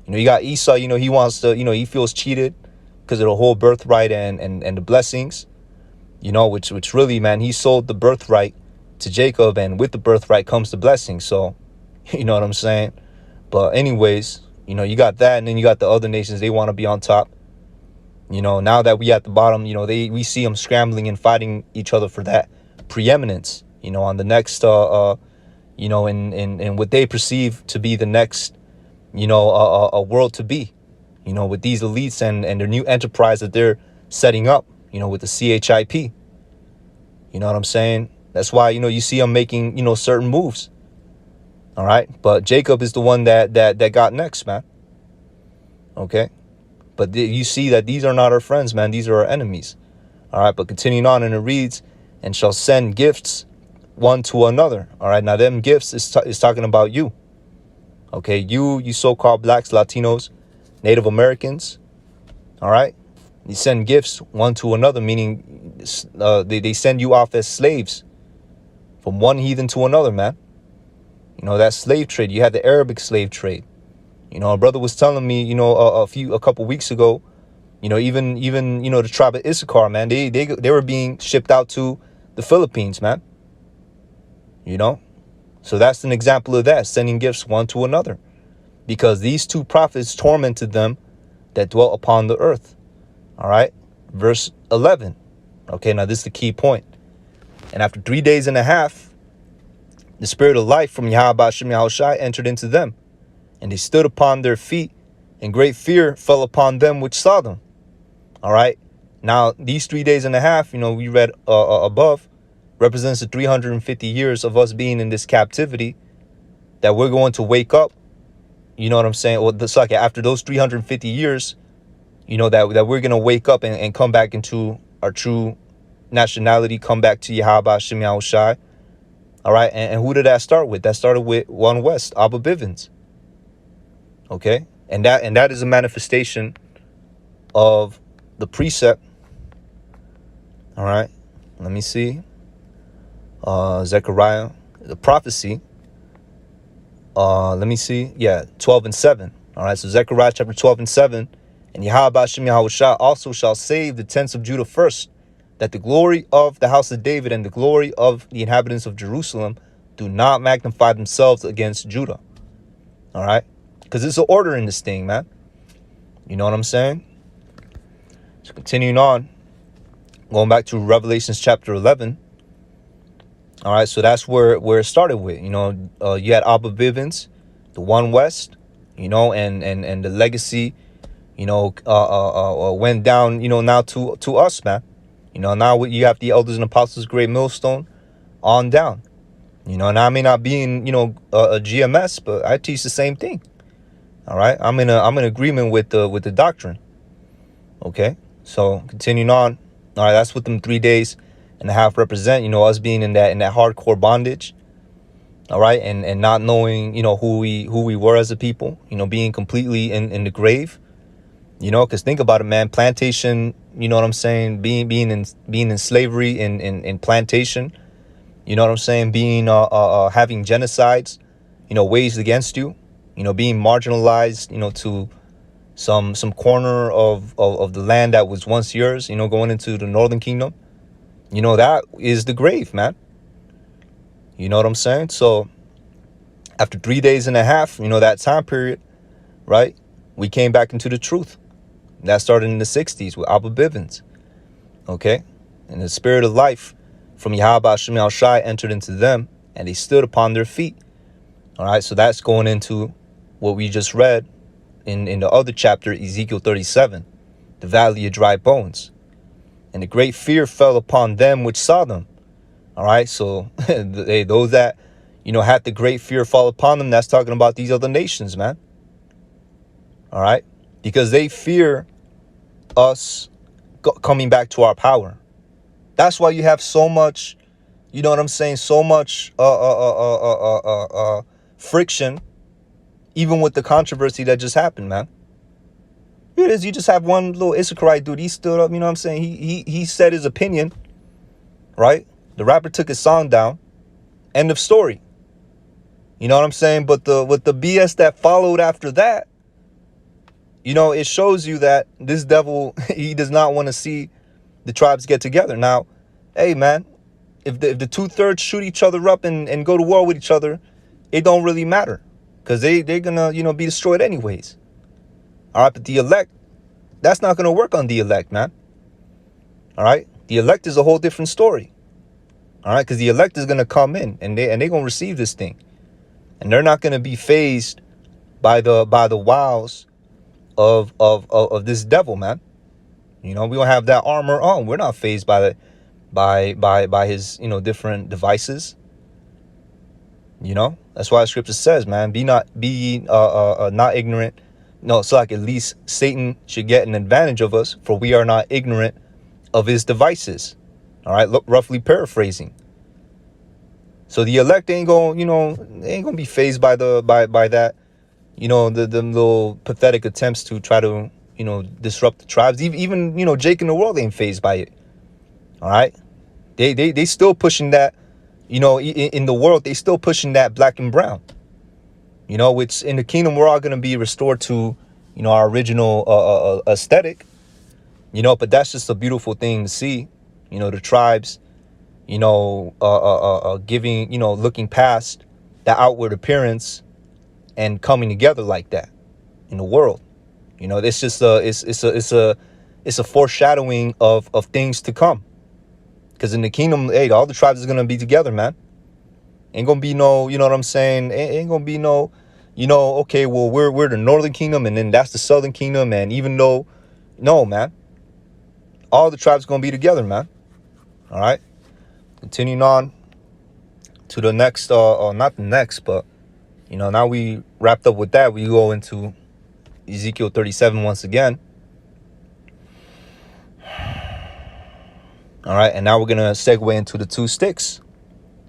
You know, you got Esau. You know, he wants to. You know, he feels cheated because of the whole birthright and the blessings. You know, which really, man, he sold the birthright to Jacob, and with the birthright comes the blessing. So, you know what I'm saying? But anyways, you know, you got that, and then you got the other nations. They want to be on top. You know, now that we at the bottom, you know, we see them scrambling and fighting each other for that preeminence. You know, on the next, you know, in what they perceive to be the next, you know, a world to be. You know, with these elites and their new enterprise that they're setting up. You know, with the CHIP. You know what I'm saying? That's why, you know, you see them making, you know, certain moves. All right. But Jacob is the one that got next, man. Okay. But you see that these are not our friends, man. These are our enemies. All right. But continuing on, and it reads, and shall send gifts one to another. All right. Now, them gifts is talking about you. Okay. You so-called blacks, Latinos, Native Americans. All right. They send gifts one to another, meaning they send you off as slaves from one heathen to another, man. You know, that slave trade. You had the Arabic slave trade. You know, a brother was telling me, you know, a couple weeks ago, you know, even you know, the tribe of Issachar, man, they were being shipped out to the Philippines, man. You know, so that's an example of that, sending gifts one to another, because these two prophets tormented them that dwelt upon the earth. All right, verse 11. Okay, now this is the key point. And after 3 days and a half, the spirit of life from Yahweh Shem Yahushai entered into them, and they stood upon their feet, and great fear fell upon them which saw them. All right, now these 3 days and a half, you know, we read above, represents the 350 years of us being in this captivity, that we're going to wake up. You know what I'm saying? Well, after those 350 years, you know, that we're going to wake up and come back into our true nationality, come back to Yahweh Shem Yahushai. All right. And who did that start with? That started with One West, Abba Bivens. Okay. And that is a manifestation of the precept. All right. Let me see. Zechariah, the prophecy. Let me see. Yeah. 12 and 7. All right. So Zechariah chapter 12 and 7. And Yahweh Shem Yahushua also shall save the tents of Judah first, that the glory of the house of David and the glory of the inhabitants of Jerusalem do not magnify themselves against Judah. All right? Because there's an order in this thing, man. You know what I'm saying? So continuing on, going back to Revelations chapter 11. All right, so that's where it started with. You know, you had Abba Bivens, the One West, you know, and the legacy, you know, went down, you know, now to us, man. You know, now you have the elders and apostles, great millstone, on down. You know, and I may not be in, you know, a GMS, but I teach the same thing. All right, I'm in agreement with the doctrine. Okay, So continuing on, all right, that's what them 3 days and a half represent. Us being in that hardcore bondage. All right, and not knowing who we were as a people. Being completely in the grave. Because think about it, man. Plantation. You know what I'm saying? Being in slavery in plantation. You know what I'm saying? Being having genocides. Waged against you. Being marginalized. To some corner of the land that was once yours, going into the Northern Kingdom. That is the grave, man. You know what I'm saying? So after 3 days and a half, that time period, right? We came back into the truth. That started in the 60s with Abba Bivens. Okay? And the spirit of life from Yahweh Hashem Al Shai entered into them, and they stood upon their feet. All right, so that's going into what we just read in the other chapter, Ezekiel 37, the valley of dry bones. And a great fear fell upon them which saw them. All right, so those that, had the great fear fall upon them, that's talking about these other nations, man. All right, because they fear us coming back to our power. That's why you have so much, so much friction, even with the controversy that just happened, man. Here it is. You just have one little Issacharite dude. He stood up. He said his opinion. Right. The rapper took his song down. End of story. You know what I'm saying? But with the BS that followed after that, it shows you that this devil, he does not want to see the tribes get together. Now, hey, man, if the 2/3 shoot each other up and go to war with each other, it don't really matter, because they're gonna be destroyed anyways. All right, but the elect, that's not gonna work on the elect, man. All right, the elect is a whole different story. All right, because the elect is gonna come in and they're gonna receive this thing, and they're not gonna be phased by the wiles of this devil, man. We don't have that armor on. We're not phased by his different devices. That's why the scripture says, man, be not ignorant. No, so like at least Satan should get an advantage of us, for we are not ignorant of his devices. All right, look, roughly paraphrasing. So the elect ain't gonna be phased by that. The little pathetic attempts to try to disrupt the tribes. Even Jake in the world ain't phased by it. All right, they still pushing that. In the world, they still pushing that black and brown. Which in the kingdom, we're all going to be restored to, our original aesthetic. But that's just a beautiful thing to see. The tribes, giving, looking past the outward appearance and coming together like that in the world. It's just it's a foreshadowing of things to come. Because in the kingdom, hey, all the tribes are going to be together, man. Ain't going to be no, you know what I'm saying? Ain't going to be no, okay, well, we're the northern kingdom and then that's the southern kingdom. And even though, no, man, all the tribes going to be together, man. All right. Continuing on to the next, not the next, but, now we wrapped up with that. We go into Ezekiel 37 once again. All right, and now we're going to segue into the 2 sticks.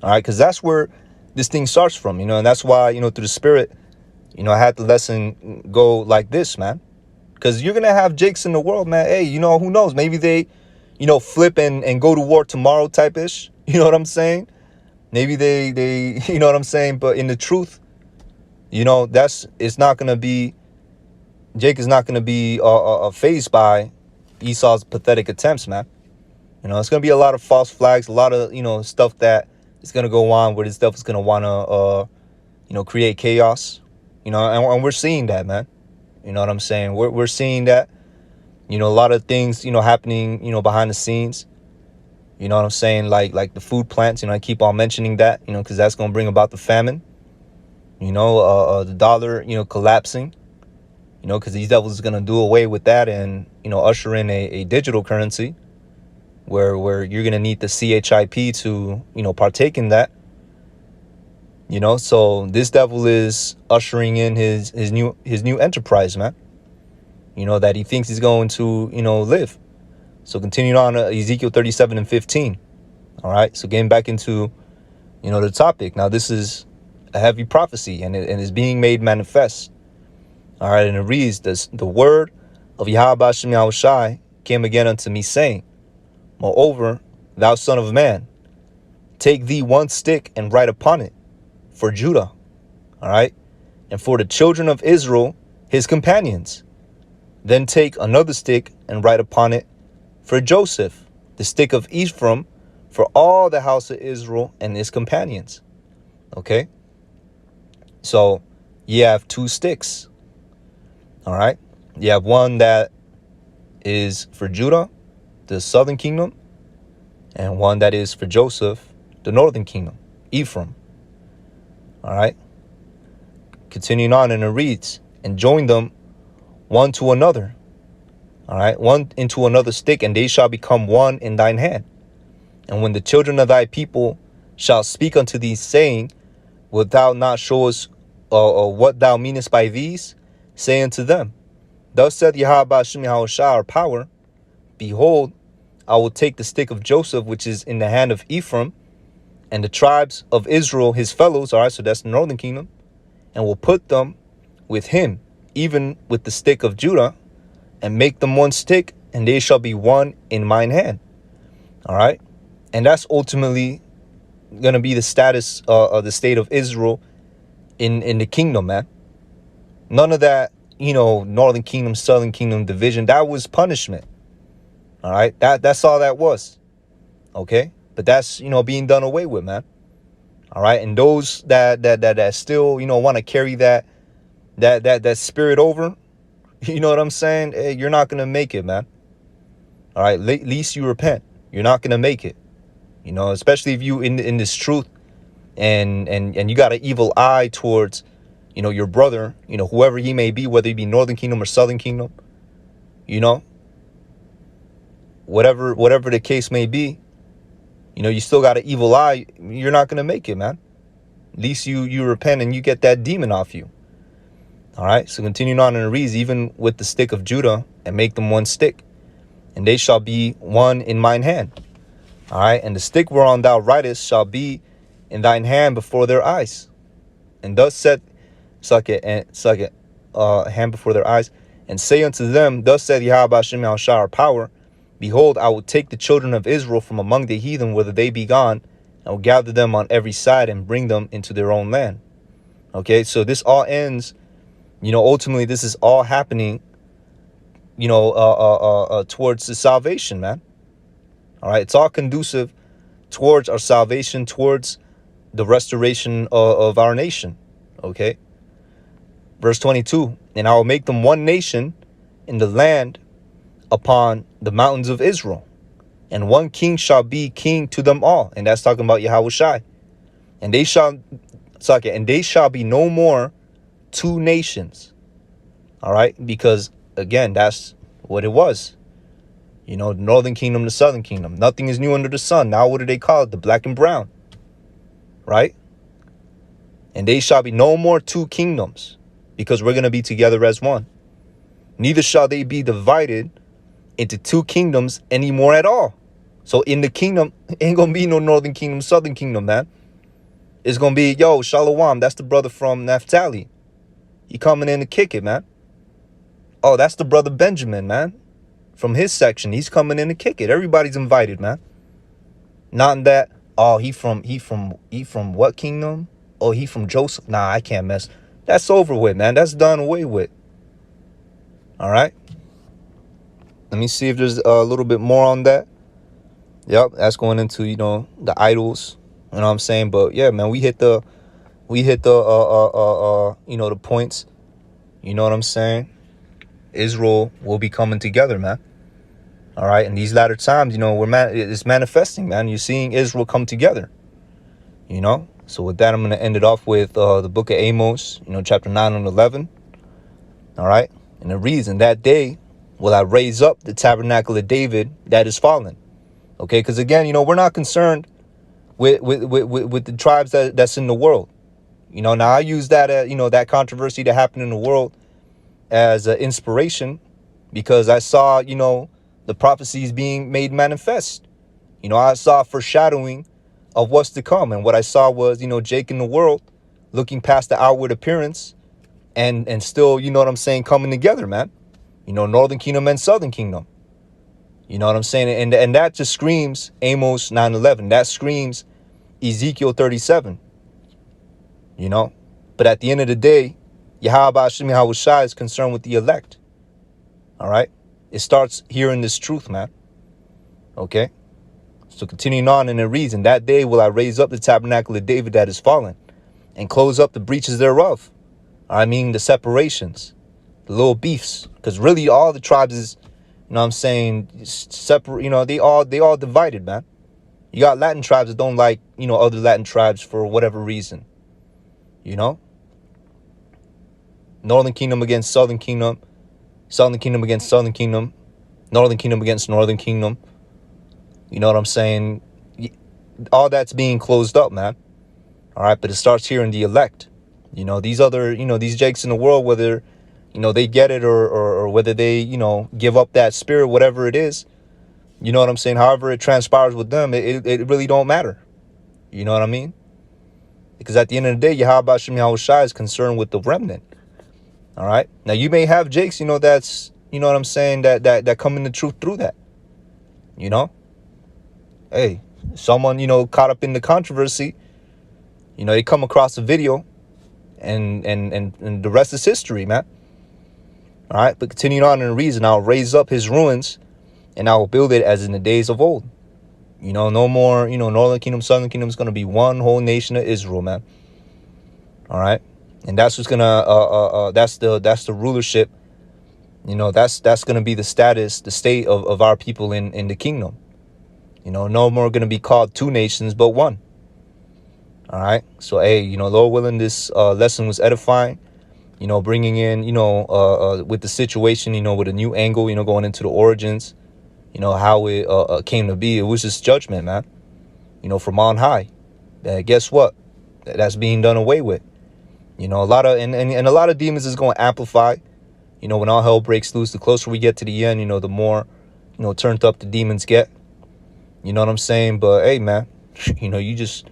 All right, because that's where this thing starts from, and that's why, through the spirit, I had the lesson go like this, man. Because you're going to have Jakes in the world, man. Hey, who knows? Maybe they, flip and go to war tomorrow type-ish. You know what I'm saying? Maybe they you know what I'm saying? But in the truth, it's not going to be, Jake is not going to be phased by Esau's pathetic attempts, man. It's going to be a lot of false flags, a lot of, stuff that is going to go on where this stuff is going to want to, create chaos, and we're seeing that, man. You know what I'm saying? We're seeing that, a lot of things, happening, behind the scenes. You know what I'm saying? Like the food plants, I keep on mentioning that, because that's going to bring about the famine, the dollar, collapsing, because these devils are going to do away with that and, usher in a digital currency. Where you're going to need the CHIP to, partake in that. So this devil is ushering in his new enterprise, man. That he thinks he's going to, live. So continuing on Ezekiel 37 and 15. All right. So getting back into, the topic. Now, this is a heavy prophecy and it is being made manifest. All right. And it reads, the word of Yahweh Bashem Yahushai came again unto me, saying, moreover, thou son of man, take thee one stick and write upon it for Judah. All right. And for the children of Israel, his companions. Then take another stick and write upon it for Joseph, the stick of Ephraim, for all the house of Israel and his companions. Okay. So you have two sticks. All right. You have one that is for Judah, the southern kingdom, and one that is for Joseph, the northern kingdom, Ephraim. All right. Continuing on, and it reads, and join them one to another. All right. One into another stick, and they shall become one in thine hand. And when the children of thy people shall speak unto thee, saying, wilt thou not show us what thou meanest by these? Say unto them, thus saith Yahweh Bashem Yahushai, our power, behold, I will take the stick of Joseph, which is in the hand of Ephraim, and the tribes of Israel, his fellows, all right, so that's the northern kingdom, and will put them with him, even with the stick of Judah, and make them one stick, and they shall be one in mine hand. All right. And that's ultimately going to be the status of the state of Israel in the kingdom, man. None of that, northern kingdom, southern kingdom division. That was punishment. All right. That's all that was. OK, but that's, being done away with, man. All right. And those that still, want to carry that spirit over. You know what I'm saying? Hey, you're not going to make it, man. All right. At least you repent. You're not going to make it. Especially if you in this truth and you got an evil eye towards, your brother, whoever he may be, whether he be northern kingdom or southern kingdom, whatever the case may be, you still got an evil eye. You're not going to make it, man. At least you repent and you get that demon off you. All right. So continuing on, and it reads, even with the stick of Judah, and make them one stick, and they shall be one in mine hand. All right. And the stick whereon thou writest shall be in thine hand before their eyes. And thus said, hand before their eyes, and say unto them, thus said Yahweh Bashem Yahushai, our power, behold, I will take the children of Israel from among the heathen, whither they be gone, and will gather them on every side and bring them into their own land. Okay. So this all ends, ultimately this is all happening, towards the salvation, man. All right. It's all conducive towards our salvation, towards the restoration of our nation. Okay. Verse 22, and I will make them one nation in the land upon the mountains of Israel, and one king shall be king to them all. And that's talking about Yahushai. And they shall be no more two nations. All right. Because again, that's what it was. The northern kingdom, the southern kingdom. Nothing is new under the sun. Now what do they call it? The black and brown. Right? And they shall be no more two kingdoms, because we're going to be together as one. Neither shall they be divided into two kingdoms anymore at all. So in the kingdom, ain't going to be no northern kingdom, southern kingdom, man. It's going to be, yo, Shalom, that's the brother from Naphtali. He coming in to kick it, man. Oh, that's the brother Benjamin, man. From his section, he's coming in to kick it. Everybody's invited, man. Not in that, oh, he from what kingdom? Oh, he from Joseph. Nah, I can't mess. That's over with, man. That's done away with. All right. Let me see if there's a little bit more on that. Yep, that's going into, the idols. You know what I'm saying? But yeah, man, we hit the the points. You know what I'm saying? Israel will be coming together, man. All right. In these latter times, it's manifesting, man. You're seeing Israel come together, So with that, I'm going to end it off with the book of Amos, chapter 9 and 11. All right. And it reads, in that day will I raise up the tabernacle of David that is fallen. Okay. Because again, we're not concerned with the tribes that's in the world. Now I use that, that controversy that happened in the world as an inspiration, because I saw, the prophecies being made manifest. You know, I saw a foreshadowing of what's to come. And what I saw was, you know, Jake in the world looking past the outward appearance and still, you know what I'm saying, coming together, man. You know, Northern Kingdom and Southern Kingdom. You know what I'm saying? And that just screams Amos 9:11. That screams Ezekiel 37. You know? But at the end of the day, Yahweh Hashem Yahushua is concerned with the elect. All right? It starts hearing this truth, man. Okay? So continuing on in the reason, that day will I raise up the tabernacle of David that is fallen and close up the breaches thereof. I mean the separations, the little beefs, because really all the tribes is, you know what I'm saying, separate, you know, they all divided, man. You got Latin tribes that don't like, you know, other Latin tribes for whatever reason, you know. Northern Kingdom against Southern Kingdom, Southern Kingdom against Southern Kingdom, Northern Kingdom against Northern Kingdom. You know what I'm saying? All that's being closed up, man. All right, but it starts here in the elect. You know, these other, you know, these jakes in the world, whether, you know, they get it or whether they, you know, give up that spirit, whatever it is, you know what I'm saying? However it transpires with them, it really don't matter. You know what I mean? Because at the end of the day, Yahweh Hashem Yahushua is concerned with the remnant. All right. Now, you may have jakes, you know, that's, you know what I'm saying, that come in the truth through that. You know? Hey, someone, you know, caught up in the controversy, you know, they come across a video and the rest is history, man. All right. But continuing on in the reason, I'll raise up his ruins and I will build it as in the days of old. You know, no more, you know, Northern Kingdom, Southern Kingdom is going to be one whole nation of Israel, man. All right. And that's what's going to, that's the rulership. You know, that's going to be the status, the state of our people in the kingdom. You know, no more going to be called two nations, but one. All right. So, hey, you know, Lord willing, this lesson was edifying, you know, bringing in, you know, with the situation, you know, with a new angle, you know, going into the origins, you know, how it came to be. It was just judgment, man, you know, from on high. Guess what? That's being done away with. You know, a lot of and a lot of demons is going to amplify. You know, when all hell breaks loose, the closer we get to the end, you know, the more, you know, turned up the demons get. You know what I'm saying? But hey, man, you know, you just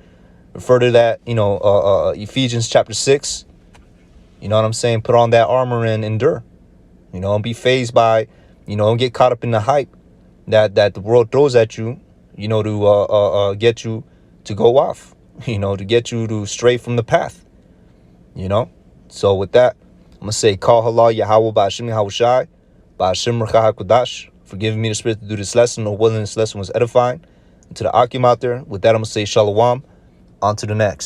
refer to that, you know, Ephesians chapter 6. You know what I'm saying? Put on that armor and endure. You know, don't be fazed by, you know, don't get caught up in the hype that the world throws at you, you know, to get you to go off, you know, to get you to stray from the path, you know. So with that, I'm going to say, call halal Yahweh Ba'ashim Yahushai, Ba'ashim Rachah HaKodash, for giving me the spirit to do this lesson, or whether this lesson was edifying. And to the Akim out there, with that, I'm going to say shalom, on to the next.